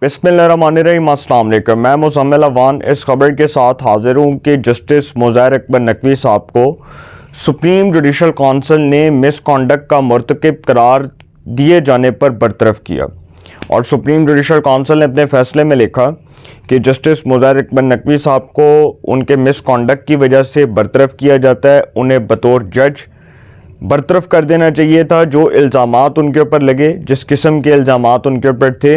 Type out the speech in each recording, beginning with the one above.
बिस्मिल्लाहिर्रहमानिर्रहीम। अस्सलाम वालेकुम। मैं मुज़म्मिल अवान इस खबर के साथ हाजिर हूँ कि जस्टिस मुज़ाहिर अकबर नकवी साहब को सुप्रीम जुडिशल काउंसिल ने मिसकॉन्डक्ट का मुर्तकिब करार दिए जाने पर बरतरफ किया और सुप्रीम जुडिशल काउंसिल ने अपने फैसले में लिखा कि जस्टिस मुज़ाहिर अकबर नकवी साहब को उनके मिसकॉन्डक्ट की वजह से बरतरफ किया जाता है। उन्हें बतौर जज बरतरफ कर देना चाहिए था। जो इल्ज़ामात उनके ऊपर लगे, जिस किस्म के इल्ज़ामात उनके ऊपर थे,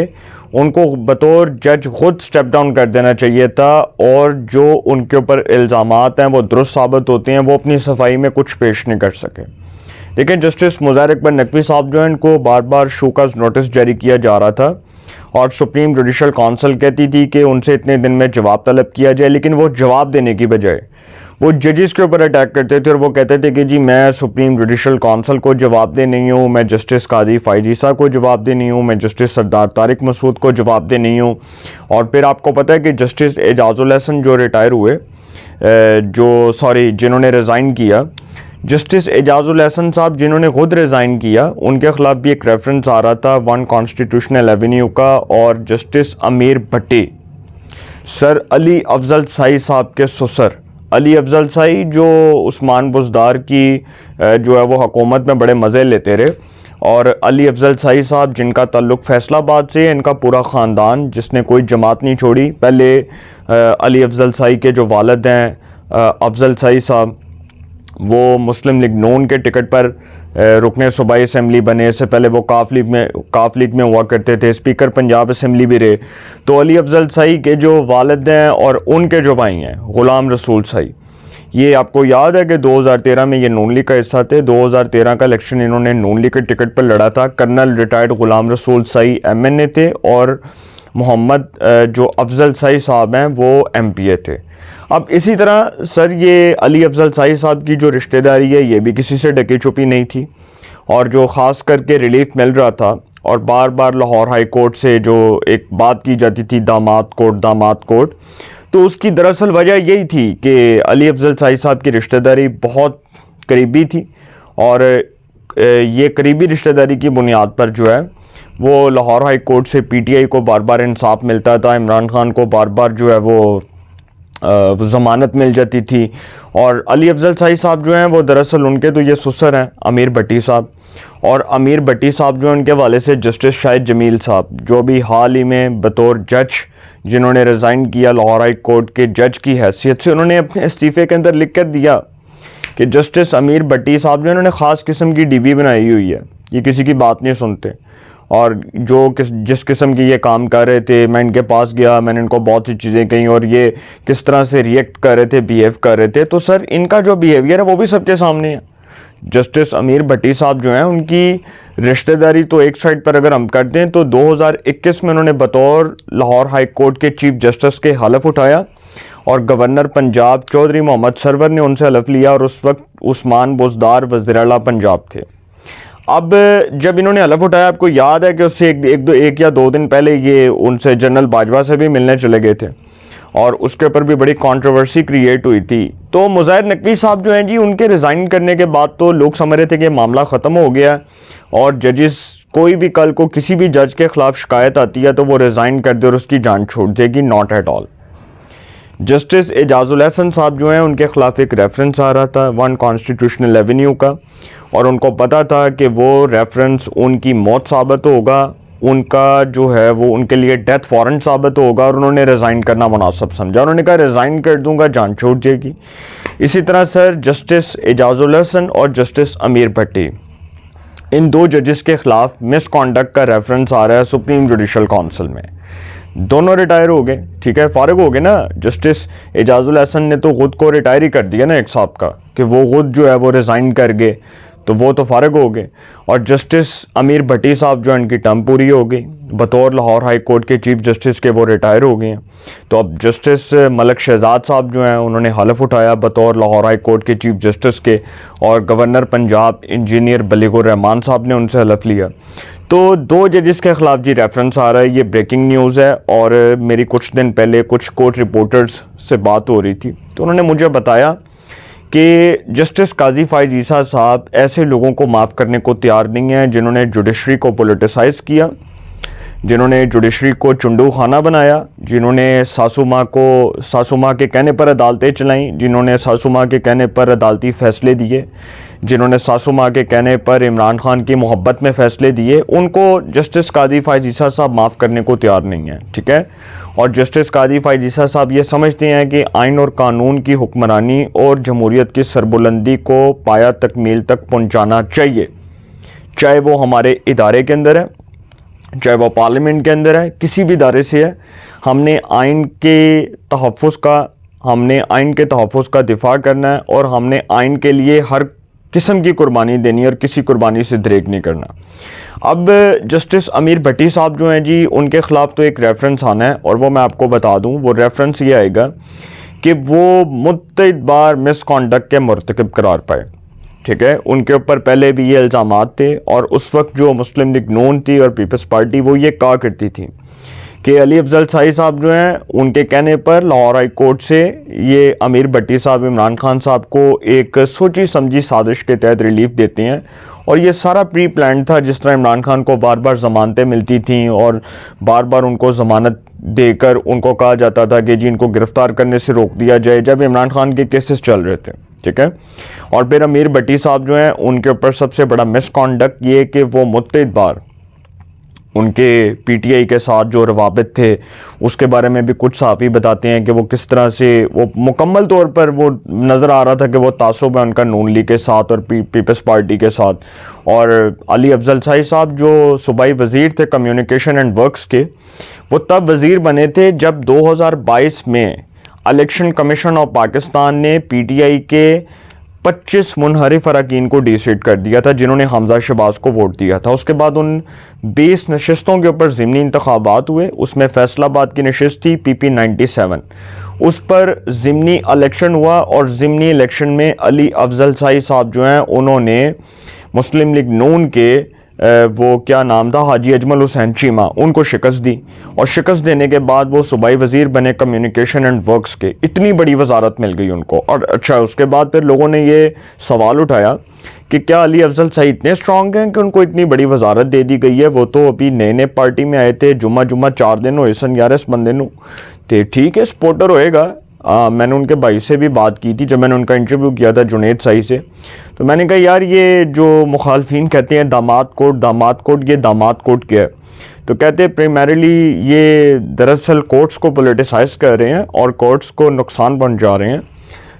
उनको बतौर जज खुद स्टेप डाउन कर देना चाहिए था और जो उनके ऊपर इल्ज़ामात हैं वो दुरुस्त साबित होते हैं, वो अपनी सफाई में कुछ पेश नहीं कर सके। लेकिन जस्टिस मुज़ाहिर अकबर नकवी साहब जो हैं, इनको बार बार शोकॉज़ नोटिस जारी किया जा रहा था और सुप्रीम जुडिशल काउंसिल कहती थी कि उनसे इतने दिन में जवाब तलब किया जाए, लेकिन वो जवाब देने की बजाय वो जजेस के ऊपर अटैक करते थे और वो कहते थे कि जी मैं सुप्रीम जुडिशल काउंसिल को जवाब दे नहीं हूँ, मैं जस्टिस काजी फ़ाइज़ ईसा को जवाब दे नहीं हूँ, मैं जस्टिस सरदार तारिक मसूद को जवाब दे नहीं हूँ। और फिर आपको पता है कि जस्टिस एजाजुल हसन जो रिटायर हुए, जिन्होंने रिज़ाइन किया, जस्टिस एजाजुल हसन साहब जिन्होंने खुद रिज़ाइन किया, उनके ख़िलाफ़ भी एक रेफरेंस आ रहा था 1 कॉन्स्टिट्यूशनल एवेन्यू का। और जस्टिस अमीर भट्टी, सर अली अफजल साई साहब के ससुर अली अफजल साई, जो उस्मान बुज़दार की जो है वो हुकूमत में बड़े मज़े लेते रहे, और अली अफजल साई साहब जिनका ताल्लुक़ फैसलाबाद से है, इनका पूरा ख़ानदान जिसने कोई जमात नहीं छोड़ी। पहले अली अफजल साई के जो वालिद हैं अफजल साई साहब, वो मुस्लिम लीग नून के टिकट पर रुकने सूबाई असम्बली बने। इससे पहले वो काफ लीग में हुआ करते थे, स्पीकर पंजाब असम्बली भी रहे। तो अली अफजल साई के जो वालिद हैं और उनके जो भाई हैं ग़ुलाम रसूल साई, ये आपको याद है कि 2013 में ये नून लीग का हिस्सा थे। 2013 का इलेक्शन इन्होंने नून लीग के टिकट पर लड़ा था। कर्नल रिटायर्ड ग़ुलाम रसूल साई MNA थे और मोहम्मद जो अफजल साई साहब हैं वो MPA थे। अब इसी तरह सर ये अली अफजल साई साहब की जो रिश्तेदारी है, ये भी किसी से ढकी छुपी नहीं थी और जो ख़ास करके रिलीफ मिल रहा था। और बार बार लाहौर हाई कोर्ट से जो एक बात की जाती थी दामाद कोर्ट, तो उसकी दरअसल वजह यही थी कि अली अफजल साई साहब की रिश्तेदारी बहुत करीबी थी और ये करीबी रिश्तेदारी की बुनियाद पर जो है वो लाहौर हाई कोर्ट से PTI को बार बार इंसाफ मिलता था। इमरान खान को बार बार जो है वो ज़मानत मिल जाती थी। और अली अफजल साई साहब जो हैं वो दरअसल उनके तो ये ससुर हैं अमीर भट्टी साहब, और अमीर भट्टी साहब जो हैं उनके वाले से जस्टिस शाहिद जमील साहब, जो भी हाल ही में बतौर जज जिन्होंने रिज़ाइन किया लाहौर हाई कोर्ट के जज की हैसियत से, उन्होंने अपने इस्तीफ़े के अंदर लिख कर दिया कि जस्टिस अमीर भट्टी साहब जो इन्होंने ख़ास किस्म की DB बनाई हुई है, ये किसी की बात नहीं सुनते। और जिस किस्म की ये काम कर रहे थे, मैं इनके पास गया, मैंने इनको बहुत सी चीज़ें कही और ये किस तरह से रिएक्ट कर रहे थे, बिहेव कर रहे थे, तो सर इनका जो बिहेवियर है वो भी सबके सामने है। जस्टिस अमीर भट्टी साहब जो हैं उनकी रिश्तेदारी तो एक साइड पर अगर हम कर दें तो 2021 में उन्होंने बतौर लाहौर हाई कोर्ट के चीफ जस्टिस के हलफ उठाया और गवर्नर पंजाब चौधरी मोहम्मद सरवर ने उनसे हलफ लिया और उस वक्त उस्मान बुज़दार वज़ीर आला पंजाब थे। अब जब इन्होंने हलफ उठाया, आपको याद है कि उससे एक या दो दिन पहले ये उनसे जनरल बाजवा से भी मिलने चले गए थे और उसके ऊपर भी बड़ी कंट्रोवर्सी क्रिएट हुई थी। तो मुज़ाहिर नकवी साहब जो हैं जी, उनके रिज़ाइन करने के बाद तो लोग समझ रहे थे कि मामला ख़त्म हो गया और जजेस कोई भी कल को किसी भी जज के ख़िलाफ़ शिकायत आती है तो वो रिज़ाइन कर दे और उसकी जान छोड़ देगी। Not at all. Justice Ijazul Hasan साहब जो हैं उनके ख़िलाफ़ एक रेफरेंस आ रहा था 1 कॉन्स्टिट्यूशनल एवेन्यू का, और उनको पता था कि वो रेफरेंस उनकी मौत साबित होगा, उनका जो है वो उनके लिए डेथ वारंट साबित होगा, और उन्होंने रिज़ाइन करना मुनासिब समझा। उन्होंने कहा रिज़ाइन कर दूंगा, जान छूट जाएगी। इसी तरह सर जस्टिस एजाजुल हसन और जस्टिस अमीर भट्टी, इन दो जजेस के ख़िलाफ़ मिसकॉन्डक्ट का रेफरेंस आ रहा है सुप्रीम जुडिशल काउंसिल में। दोनों रिटायर हो गए, ठीक है, फारिग हो गए ना। जस्टिस एजाजुल हसन ने तो खुद को रिटायर ही कर दिया ना एक साहब का, कि वो खुद जो है वो रिज़ाइन कर गए, तो वो तो फारिग हो गए। और जस्टिस अमीर भट्टी साहब जो इनकी टर्म पूरी हो गई, बतौर लाहौर हाई कोर्ट के चीफ जस्टिस के वो रिटायर हो गए हैं। तो अब जस्टिस मलक शहजाद साहब जो हैं उन्होंने हलफ उठाया बतौर लाहौर हाई कोर्ट के चीफ जस्टिस के, और गवर्नर पंजाब इंजीनियर बलीगुर रहमान साहब ने उनसे हलफ लिया। तो दो जजेस के ख़िलाफ़ जी रेफरेंस आ रहा है, ये ब्रेकिंग न्यूज़ है। और मेरी कुछ दिन पहले कुछ कोर्ट रिपोर्टर्स से बात हो रही थी तो उन्होंने मुझे बताया कि जस्टिस काजी फ़ाइज़ ईसा साहब ऐसे लोगों को माफ़ करने को तैयार नहीं हैं जिन्होंने जुडिशरी को पोलिटिसाइज़ किया, जिन्होंने जुडिशरी को चुंडू खाना बनाया, जिन्होंने सासू माँ के कहने पर अदालतें चलाईं, जिन्होंने सासू माँ के कहने पर अदालती फ़ैसले दिए, जिन्होंने सासू माँ के कहने पर इमरान खान की मोहब्बत में फ़ैसले दिए, उनको जस्टिस कादी फ़ाइज़ ईसा साहब माफ़ करने को तैयार नहीं है। ठीक है। और जस्टिस कादी फ़ाइज़ ईसा साहब ये समझते हैं कि आइन और कानून की हुक्मरानी और जमहूरियत की सरबुलंदी को पाया तकमील तक पहुँचाना चाहिए, चाहे वो हमारे इदारे के अंदर है, चाहे वो पार्लियामेंट के अंदर है, किसी भी इदारे से है। हमने आइन के तहफ़्फ़ुज़ का दिफा करना है और हमने आइन के लिए हर किस्म की कुर्बानी देनी है और किसी कुर्बानी से दरेक नहीं करना। अब जस्टिस अमीर भट्टी साहब जो हैं जी, उनके ख़िलाफ़ तो एक रेफरेंस आना है और वो मैं आपको बता दूं, वो रेफरेंस ये आएगा कि वो मुत्तइद बार मिसकॉन्डक्ट के मुर्तकिब करार पाए। ठीक है। उनके ऊपर पहले भी ये इल्ज़ामात थे और उस वक्त जो मुस्लिम लीग नून थी और पीपल्स पार्टी वो ये कहा करती थी कि अली अफजल साई साहब जो हैं, उनके कहने पर लाहौर हाई कोर्ट से ये अमीर भट्टी साहब इमरान खान साहब को एक सोची समझी साजिश के तहत रिलीफ देते हैं और ये सारा प्री प्लान था। जिस तरह इमरान खान को बार बार ज़मानतें मिलती थीं और बार बार उनको ज़मानत देकर उनको कहा जाता था कि जी इनको गिरफ़्तार करने से रोक दिया जाए जब इमरान खान के केसेस चल रहे थे। ठीक है। और फिर अमीर भट्टी साहब जो हैं, उनके ऊपर सबसे बड़ा मिसकॉन्डक्ट ये कि वो मुत्तइद बार उनके पीटीआई के साथ जो रवाबित थे उसके बारे में भी कुछ सहाफ़ी बताते हैं कि वो किस तरह से वो मुकम्मल तौर पर वो नज़र आ रहा था कि वो तासुब है उनका नून लीग के साथ और पीपल्स पार्टी के साथ। और अली अफजल साई साहब जो सूबाई वज़ीर थे कम्युनिकेशन एंड वर्क्स के, वो तब वज़ीर बने थे जब 2022 में इलेक्शन कमीशन ऑफ पाकिस्तान ने पीटीआई के 25 मुनहरिफ अरकान को डिसीट कर दिया था जिन्होंने हमजा शहबाज को वोट दिया था। उसके बाद उन 20 नशस्तों के ऊपर ज़िमनी इंतखाबात हुए, उसमें फैसलाबाद की नशस्त थी PP 97, उस पर ज़िमनी इलेक्शन हुआ और ज़िमनी इलेक्शन में अली अफजल साई साहब जो हैं उन्होंने मुस्लिम लीग नून के वो क्या नाम था, हाजी अजमल हुसैन चीमा, उनको शिकस्त दी और शिकस्त देने के बाद वो सूबाई वज़ीर बने कम्युनिकेशन एंड वर्क्स के। इतनी बड़ी वजारत मिल गई उनको। और अच्छा, उसके बाद फिर लोगों ने ये सवाल उठाया कि क्या अली अफजल सईद इतने स्ट्रॉन्ग हैं कि उनको इतनी बड़ी वजारत दे दी गई है। वो तो अभी नए नए पार्टी में आए थे, जुम्मा 4 दिन होए सन यार इस बंदे नू, तो ठीक है सपोर्टर होएगा। मैंने उनके भाई से भी बात की थी जब मैंने उनका इंटरव्यू किया था जुनेद साई से, तो मैंने कहा यार ये जो मुखालफिन कहते हैं दामाद कोड, ये दामाद कोड क्या है? तो कहते हैं प्राइमरीली ये दरअसल कोर्ट्स को पोलिटिसाइज कर रहे हैं और कोर्ट्स को नुकसान पहुंचा रहे हैं,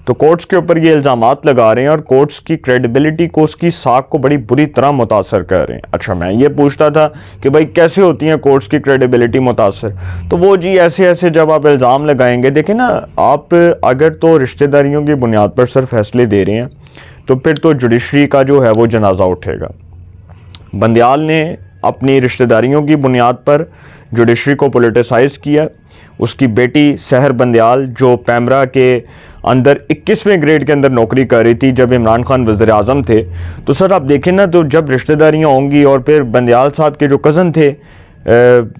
तो कोर्ट्स के ऊपर ये इल्ज़ामात लगा रहे हैं और कोर्ट्स की क्रेडिबिलिटी को, उसकी साख को बड़ी बुरी तरह मुतासर कर रहे हैं। अच्छा, मैं ये पूछता था कि भाई कैसे होती है कोर्ट्स की क्रेडिबिलिटी मुतासर? तो वो जी ऐसे ऐसे जब आप इल्ज़ाम लगाएंगे, देखें ना आप अगर तो रिश्तेदारियों की बुनियाद पर सर फैसले दे रहे हैं तो फिर तो जुडिशरी का जो है वो जनाजा उठेगा। बंदियाल ने अपनी रिश्तेदारियों की बुनियाद पर जुडिशरी को पोलिटिसाइज़ किया। उसकी बेटी सहर बंदियाल जो पैमरा के अंदर 21वें ग्रेड के अंदर नौकरी कर रही थी जब इमरान खान वज़ीर आज़म थे, तो सर आप देखें ना, तो जब रिश्तेदारियाँ होंगी और फिर बंदियाल साहब के जो कज़न थे,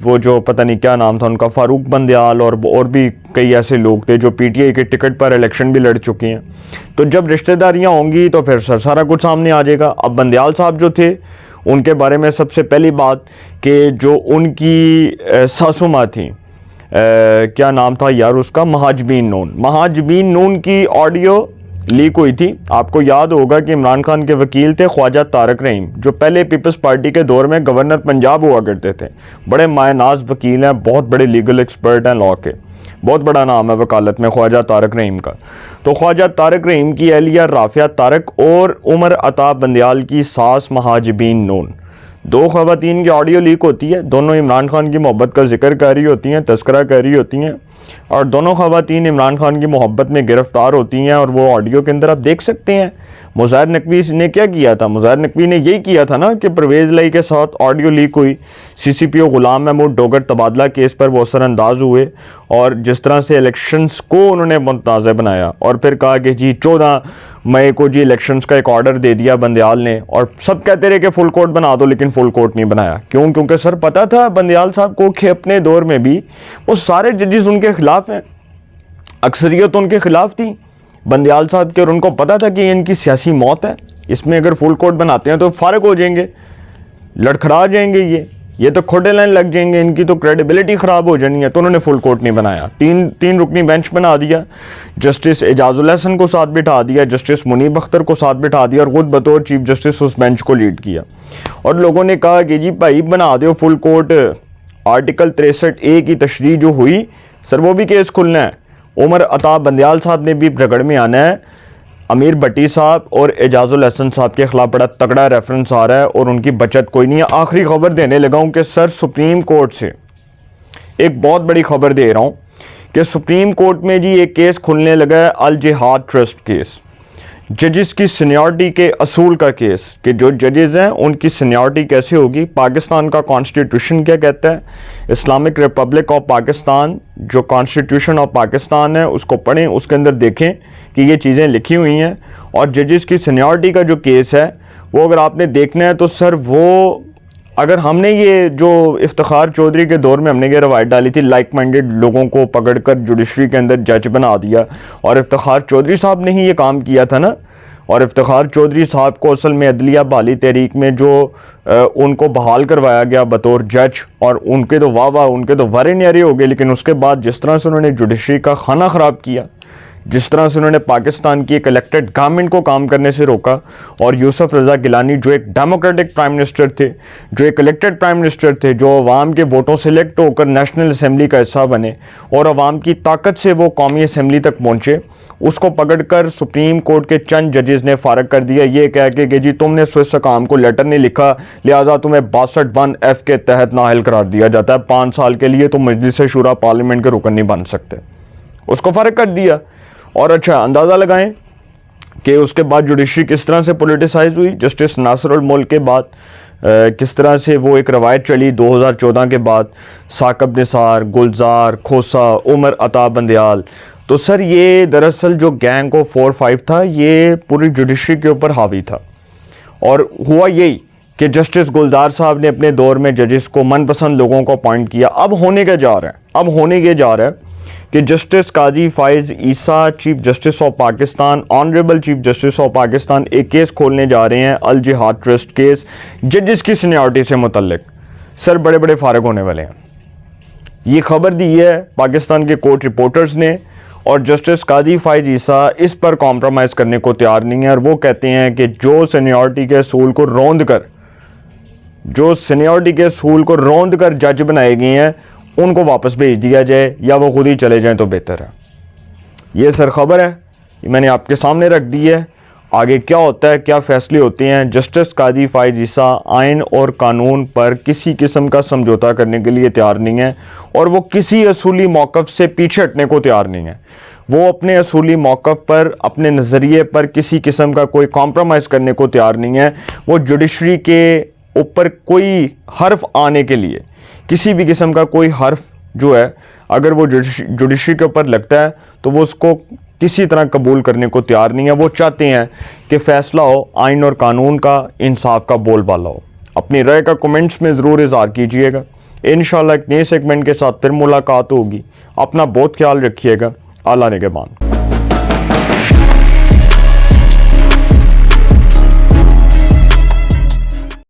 वो जो पता नहीं क्या नाम था उनका, फ़ारूक बंदियाल, और भी कई ऐसे लोग थे जो पीटीआई के टिकट पर इलेक्शन भी लड़ चुके हैं, तो जब रिश्तेदारियाँ होंगी तो फिर सर सारा कुछ सामने आ जाएगा। अब बंदियाल साहब जो थे उनके बारे में सबसे पहली बात कि जो उनकी सासू माँ थी, क्या नाम था यार उसका, महाजबीन नून की ऑडियो लीक हुई थी। आपको याद होगा कि इमरान खान के वकील थे ख्वाजा तारक रहीम, जो पहले पीपल्स पार्टी के दौर में गवर्नर पंजाब हुआ करते थे। बड़े मायनाज वकील हैं, बहुत बड़े लीगल एक्सपर्ट हैं, लॉ के बहुत बड़ा नाम है वकालत में ख्वाजा तारक रहीम का। तो ख्वाजा तारक रहीम की अहलिया राफिया तारक और उमर अता बंदियाल की सास महाजबीन नून, 2 ख़वातीन की ऑडियो लीक होती है। दोनों इमरान खान की मोहब्बत का जिक्र कर रही होती हैं, तस्करा कर रही होती हैं, और दोनों ख़वातीन इमरान खान की मोहब्बत में गिरफ़्तार होती हैं। और वो ऑडियो के अंदर आप देख सकते हैं मुज़ाहिर नकवी ने क्या किया था। मुज़ाहिर नकवी ने यही किया था ना कि परवेज़ लाई के साथ ऑडियो लीक हुई, CCPO गुलाम महमूद डोगर तबादला केस पर वो असरअंदाज हुए और जिस तरह से इलेक्शंस को उन्होंने मुतनाज़ बनाया और फिर कहा कि जी 14 मई को जी इलेक्शंस का एक ऑर्डर दे दिया बंदियाल ने, और सब कहते रहे कि फुल कोर्ट बना दो, लेकिन फुल कोर्ट नहीं बनाया। क्यों? क्योंकि सर पता था बंदियाल साहब को कि अपने दौर में भी वो सारे जजेस उनके खिलाफ हैं, अक्सरियत उनके खिलाफ थी बंदियाल साहब के, और उनको पता था कि इनकी सियासी मौत है, इसमें अगर फुल कोर्ट बनाते हैं तो फारग हो जाएंगे, लड़खड़ा जाएंगे ये। ये तो खोटे लाइन लग जाएंगे, इनकी तो क्रेडिबिलिटी ख़राब हो जानी है। तो उन्होंने फुल कोर्ट नहीं बनाया, तीन रुकनी बेंच बना दिया, जस्टिस एजाजुल हसन को साथ बिठा दिया, जस्टिस मुनीब अख्तर को साथ बिठा दिया और ख़ुद बतौर चीफ जस्टिस उस बेंच को लीड किया। और लोगों ने कहा कि जी भाई बना दो फुल कोर्ट, आर्टिकल 63A की तशरीह जो हुई सर वो भी केस खुलना है। उमर अता बंदयाल साहब ने भी रगड़ में आना है, अमीर भट्टी साहब और एजाजुल हसन साहब के खिलाफ बड़ा तगड़ा रेफरेंस आ रहा है और उनकी बचत कोई नहीं है। आखिरी खबर देने लगा हूँ कि सर सुप्रीम कोर्ट से एक बहुत बड़ी खबर दे रहा हूँ कि सुप्रीम कोर्ट में जी एक केस खुलने लगा है, अल जिहाद ट्रस्ट केस, जजेस की सीनियरिटी के असूल का केस, कि जो जजेस हैं उनकी सीनियरिटी कैसे होगी, पाकिस्तान का कॉन्स्टिट्यूशन क्या कहता है, इस्लामिक रिपब्लिक ऑफ पाकिस्तान जो कॉन्स्टिट्यूशन ऑफ पाकिस्तान है उसको पढ़ें, उसके अंदर देखें कि ये चीज़ें लिखी हुई हैं। और जजेस की सीनियरिटी का जो केस है वो अगर आपने देखना है तो सर वो, अगर हमने ये जो इफ्तिखार चौधरी के दौर में हमने ये रवायत डाली थी लाइक माइंडेड लोगों को पकड़कर जुडिशरी के अंदर जज बना दिया, और इफ्तिखार चौधरी साहब ने ही ये काम किया था ना। और इफ्तिखार चौधरी साहब को असल में अदलिया बहाली तहरीक में जो उनको बहाल करवाया गया बतौर जज, और उनके तो वाह उनके तो वारे न्यारे हो गए, लेकिन उसके बाद जिस तरह से उन्होंने जुडिशरी का खाना ख़राब किया, जिस तरह से उन्होंने पाकिस्तान की एक इलेक्टेड गवर्नमेंट को काम करने से रोका, और यूसुफ रज़ा गिलानी जो एक डेमोक्रेटिक प्राइम मिनिस्टर थे, जो एक इलेक्टेड प्राइम मिनिस्टर थे, जो अवाम के वोटों से इलेक्ट होकर नेशनल असम्बली का हिस्सा बने और अवाम की ताकत से वो कौमी असम्बली तक पहुँचे, उसको पकड़कर सुप्रीम कोर्ट के चंद जजेस ने फारग कर दिया, ये कह के कि जी तुमने स्विस काम को लेटर नहीं लिखा लिहाजा तुम्हें 62(1)(f) के तहत नाअहल करार दिया जाता है, 5 साल के लिए तुम मजलिस शूरा पार्लियामेंट के रुकन नहीं बन सकते, उसको फारग कर दिया। और अच्छा अंदाज़ा लगाएं कि उसके बाद जुडिशरी किस तरह से पोलिटिसाइज हुई। जस्टिस नासिरुल मुल्क के बाद किस तरह से वो एक रवायत चली 2014 के बाद, साकब निसार, गुलजार, खोसा, उमर अता बंदयाल। तो सर ये दरअसल जो गैंग ऑफ 4-5 था ये पूरी जुडिशरी के ऊपर हावी था, और हुआ यही कि जस्टिस गुलजार साहब ने अपने दौर में जजेस को मनपसंद लोगों को अपॉइंट किया। अब होने क्या जा रहा है, अब होने ये जा रहा है कि justice Qazi Faez Isa, chief justice of Pakistan, honourable chief justice of Pakistan, एक केस खोलने जा रहे हैं, अल जिहाद ट्रस्ट केस, जजेस की सीनियरिटी से मुतल्लिक। सर बड़े बड़े फारग होने वाले हैं, ये खबर दी है पाकिस्तान के कोर्ट रिपोर्टर्स ने, और जस्टिस काजी फाइज ईसा इस पर कॉम्प्रोमाइज़ करने को तैयार नहीं है। और वो कहते हैं कि जो सीनियरिटी के असूल को रौंद कर, जो सीनियरिटी के असूल को रौंद कर जज बनाए गए हैं उनको वापस भेज दिया जाए या वो खुद ही चले जाएं तो बेहतर है। ये सर खबर है, मैंने आपके सामने रख दी है। आगे क्या होता है, क्या फैसले होते हैं। जस्टिस काजी फाइज ईसा आइन और कानून पर किसी किस्म का समझौता करने के लिए तैयार नहीं है, और वो किसी असूली मौक़िफ़ से पीछे हटने को तैयार नहीं है। वो अपने असूली मौक़िफ़ पर, अपने नज़रिए पर किसी किस्म का कोई कॉम्प्रोमाइज़ करने को तैयार नहीं है। वो जुडिशरी के ऊपर कोई हर्फ आने के लिए, किसी भी किस्म का कोई हर्फ जो है अगर वो जुडिशरी के ऊपर लगता है तो वो उसको किसी तरह कबूल करने को तैयार नहीं है। वो चाहते हैं कि फ़ैसला हो आइन और कानून का, इंसाफ का बोलबाला हो। अपनी राय का कमेंट्स में ज़रूर इज़हार कीजिएगा। इंशाल्लाह एक नए सेगमेंट के साथ फिर मुलाकात होगी। अपना बहुत ख्याल रखिएगा। अल्लाह निगहबान।